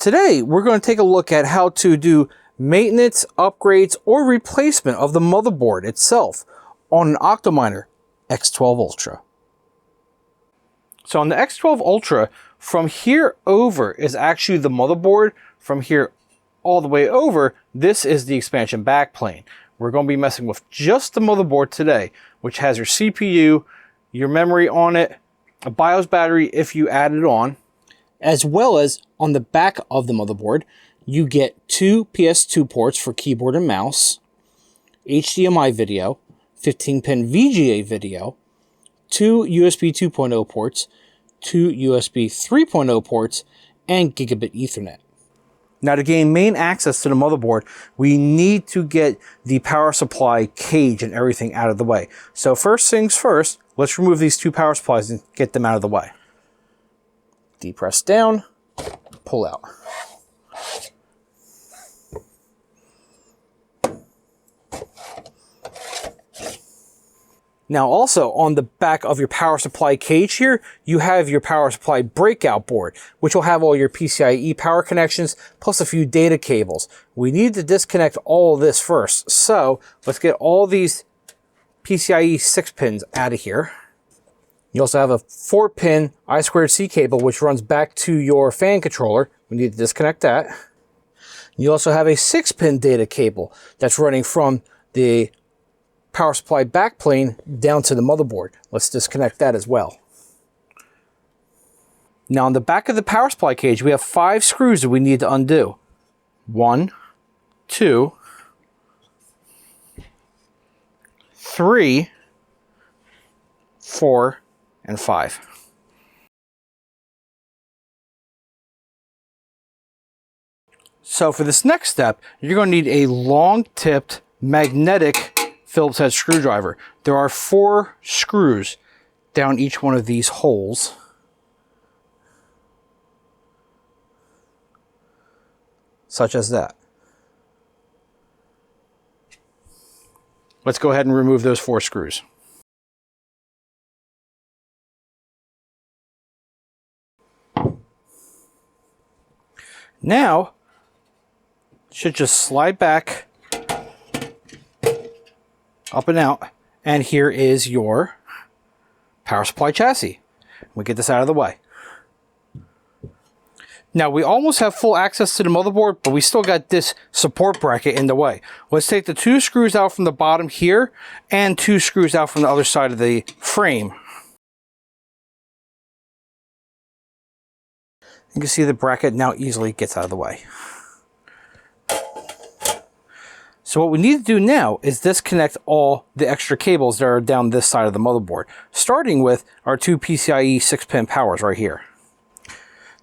Today, we're going to take a look at how to do maintenance, upgrades, or replacement of the motherboard itself on an Octominer X12 ULTRA. So on the X12 ULTRA, from here over is actually the motherboard. From here all the way over, this is the expansion backplane. We're going to be messing with just the motherboard today, which has your CPU, your memory on it, a BIOS battery if you add it on, as well as on the back of the motherboard, you get two PS2 ports for keyboard and mouse, HDMI video, 15-pin VGA video, two USB 2.0 ports, two USB 3.0 ports, and gigabit Ethernet. Now, to gain main access to the motherboard, we need to get the power supply cage and everything out of the way. So first things first, let's remove these two power supplies and get them out of the way. Depress down, pull out. Now also on the back of your power supply cage here, you have your power supply breakout board, which will have all your PCIe power connections, plus a few data cables. We need to disconnect all of this first. So let's get all these PCIe 6 pins out of here. You also have a 4-pin I2C cable, which runs back to your fan controller. We need to disconnect that. You also have a 6-pin data cable that's running from the power supply backplane down to the motherboard. Let's disconnect that as well. Now on the back of the power supply cage, we have 5 screws that we need to undo. 1, 2, 3, 4, and 5. So for this next step, you're going to need a long-tipped magnetic Phillips head screwdriver. There are 4 screws down each one of these holes. Such as that. Let's go ahead and remove those 4 screws. Now, it should just slide back up and out, and here is your power supply chassis. We get this out of the way. Now we almost have full access to the motherboard, but we still got this support bracket in the way. Let's take the 2 screws out from the bottom here and 2 screws out from the other side of the frame. You can see the bracket now easily gets out of the way. So what we need to do now is disconnect all the extra cables that are down this side of the motherboard, starting with our 2 PCIe 6-pin powers right here.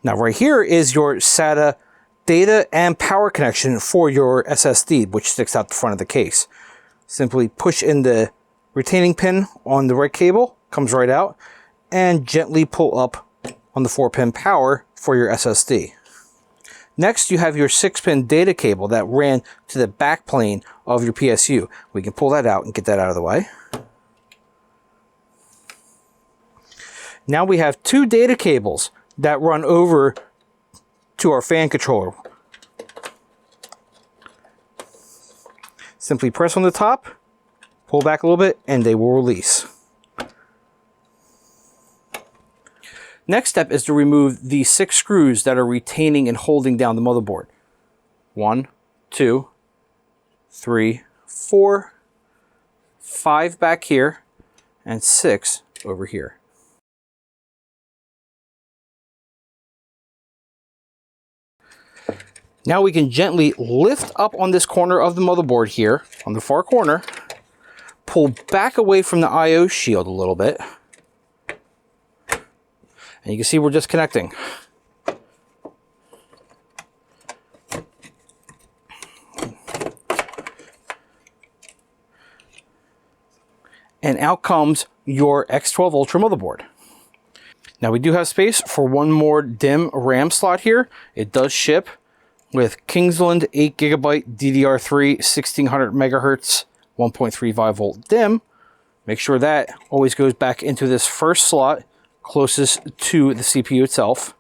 Now right here is your SATA data and power connection for your SSD, which sticks out the front of the case. Simply push in the retaining pin on the right cable, comes right out, and gently pull up on the 4-pin power for your SSD. Next, you have your 6-pin data cable that ran to the back plane of your PSU. We can pull that out and get that out of the way. Now we have 2 data cables that run over to our fan controller. Simply press on the top, pull back a little bit, and they will release. Next step is to remove the 6 screws that are retaining and holding down the motherboard. 1, 2, 3, 4, 5 back here, and 6 over here. Now we can gently lift up on this corner of the motherboard here, on the far corner, pull back away from the I/O shield a little bit, and you can see we're disconnecting. And out comes your X12 ULTRA motherboard. Now we do have space for one more DIMM RAM slot here. It does ship with Kingsland 8GB DDR3 1600 megahertz 1.35 volt DIMM. Make sure that always goes back into this first slot closest to the CPU itself.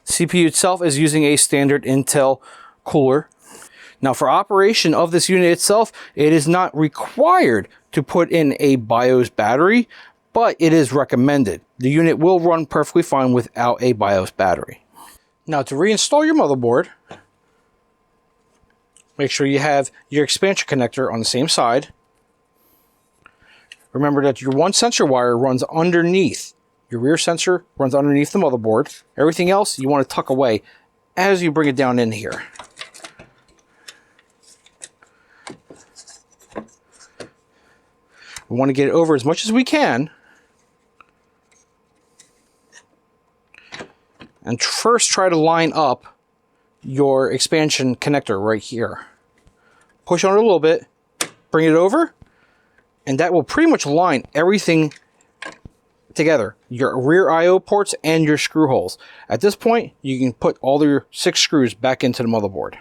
CPU itself is using a standard Intel cooler. Now for operation of this unit itself, it is not required to put in a BIOS battery, but it is recommended. The unit will run perfectly fine without a BIOS battery. Now to reinstall your motherboard, make sure you have your expansion connector on the same side. Remember that your one sensor wire runs underneath. Your rear sensor runs underneath the motherboard. Everything else you want to tuck away as you bring it down in here. We want to get it over as much as we can. And first try to line up your expansion connector right here. Push on it a little bit, bring it over, and that will pretty much line everything together. Your rear I/O ports and your screw holes. At this point, you can put all your 6 screws back into the motherboard.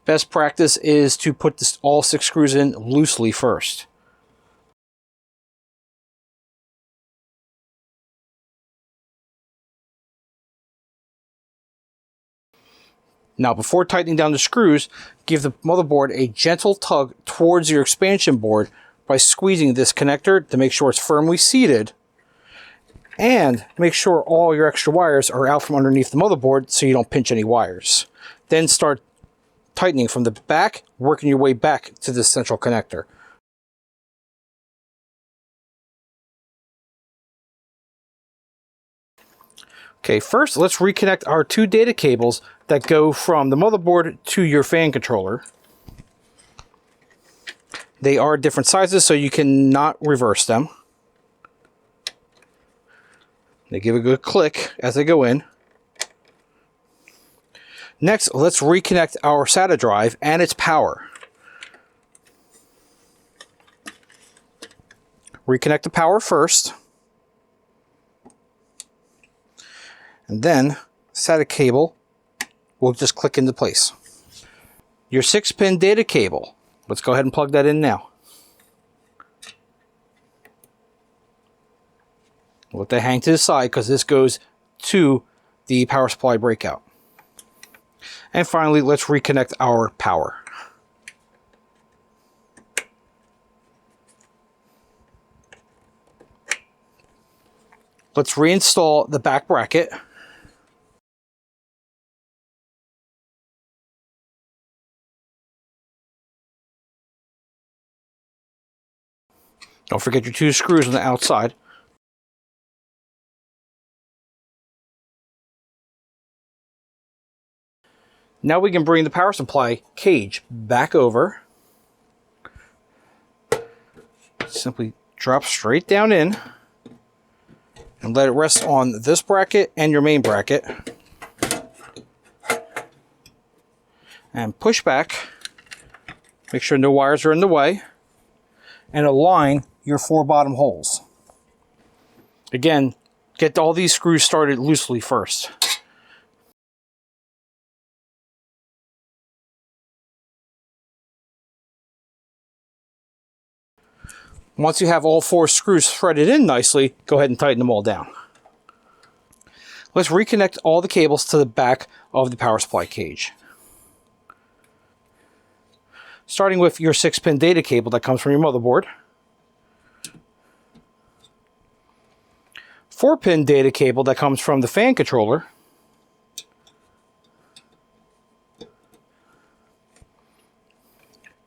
Best practice is to put all 6 screws in loosely first. Now, before tightening down the screws, give the motherboard a gentle tug towards your expansion board by squeezing this connector to make sure it's firmly seated, and make sure all your extra wires are out from underneath the motherboard so you don't pinch any wires. Then start tightening from the back, working your way back to the central connector. Okay, first let's reconnect our 2 data cables that go from the motherboard to your fan controller. They are different sizes, so you cannot reverse them. They give a good click as they go in. Next, let's reconnect our SATA drive and its power. Reconnect the power first. And then SATA cable will just click into place. Your 6-pin data cable. Let's go ahead and plug that in now. Let that hang to the side because this goes to the power supply breakout. And finally, let's reconnect our power. Let's reinstall the back bracket. Don't forget your 2 screws on the outside. Now we can bring the power supply cage back over. Simply drop straight down in and let it rest on this bracket and your main bracket. And push back. Make sure no wires are in the way. And align your 4 bottom holes. Again, get all these screws started loosely first. Once you have all 4 screws threaded in nicely, go ahead and tighten them all down. Let's reconnect all the cables to the back of the power supply cage. Starting with your 6-pin data cable that comes from your motherboard. 4-pin data cable that comes from the fan controller.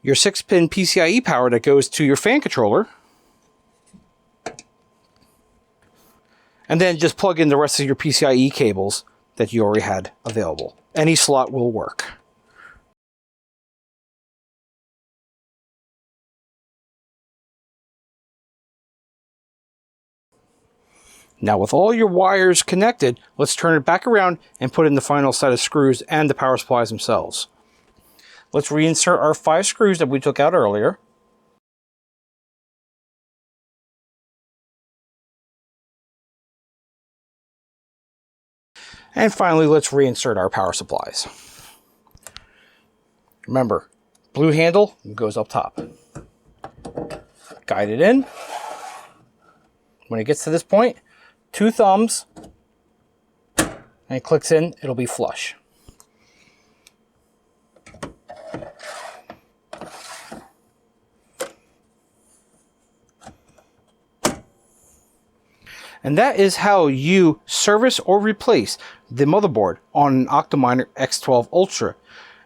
Your 6-pin PCIe power that goes to your fan controller. And then just plug in the rest of your PCIe cables that you already had available. Any slot will work. Now with all your wires connected, let's turn it back around and put in the final set of screws and the power supplies themselves. Let's reinsert our 5 screws that we took out earlier. And finally, let's reinsert our power supplies. Remember, blue handle goes up top. Guide it in. When it gets to this point, 2 thumbs, and it clicks in, it'll be flush. And that is how you service or replace the motherboard on an Octominer X12 ULTRA.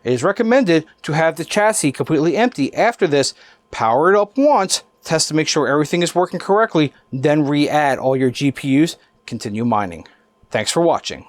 It is recommended to have the chassis completely empty. After this, power it up once, test to make sure everything is working correctly, then re-add all your GPUs, continue mining. Thanks for watching.